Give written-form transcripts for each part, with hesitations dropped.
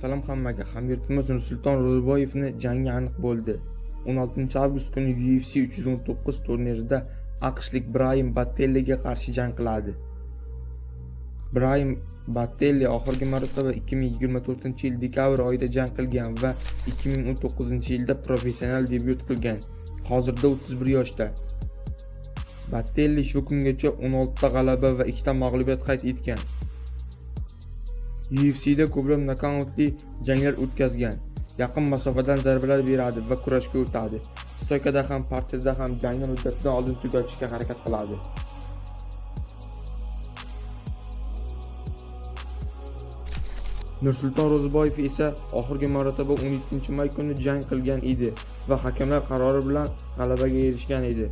Salom hammaga. Hamyurtimiz Nursulton Ro'ziboyevni jangi aniq bo'ldi. 16 avgust kuni UFC 319 turnirida AQShlik Brayan Battelliga qarshi jang qiladi. Brayan Battelli oxirgi marotaba 2024-yil dekabr oyida jang qilgan va 2019-yilda professional debyut qilgan. Hozirda 31 yoshda. Battelli shu kungacha 16 ta g'alaba va 2 ta mag'lubiyat qayd etgan. UFC'da ko'plab nokautli janglar o'tkazgan. Yaqin masofadan zarbalar beradi va kurashga o'tadi. Stoykada ham, partiyada ham jangni muddatidan oldin tugatishga harakat qiladi. Nursulton Ro'ziboyev esa oxirgi marotaba 17-may kuni jang qilgan edi va hakamlar qarori bilan g'alabaga erishgan edi.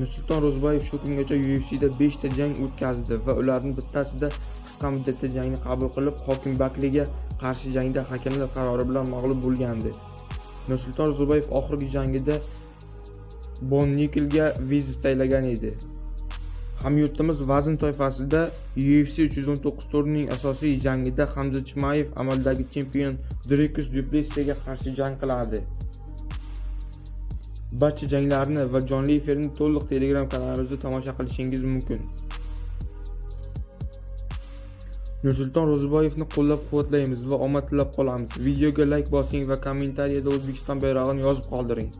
Nursulton Ro'ziboyev shu kungacha UFC'da 5 ta jang o'tkazdi va ularning bittasida qisqa muddatda jangni qabul qilib, Hokim Bakliga qarshi jangda hakamlar qarori bilan mag'lub bo'lgandi. Nursulton Ro'ziboyev oxirgi jangida Bon Nikelga vizit tayinlagan edi. Hamyurtimiz vazn toifasida UFC 319 turnirining asosiy jangida Hamza Chimayev amaldagi chempion Dricus du Plessisga qarshi jang qiladi. Barcha janglarni va jonli efirni to'liq Telegram kanalimizda tomosha qilishingiz mumkin. Nursulton Ro'ziboyevni qo'llab-quvvatlaymiz va omad tilab qolamiz. Videoga like bosing va kommentariyada O'zbekiston bayrog'ini yozib qoldiring.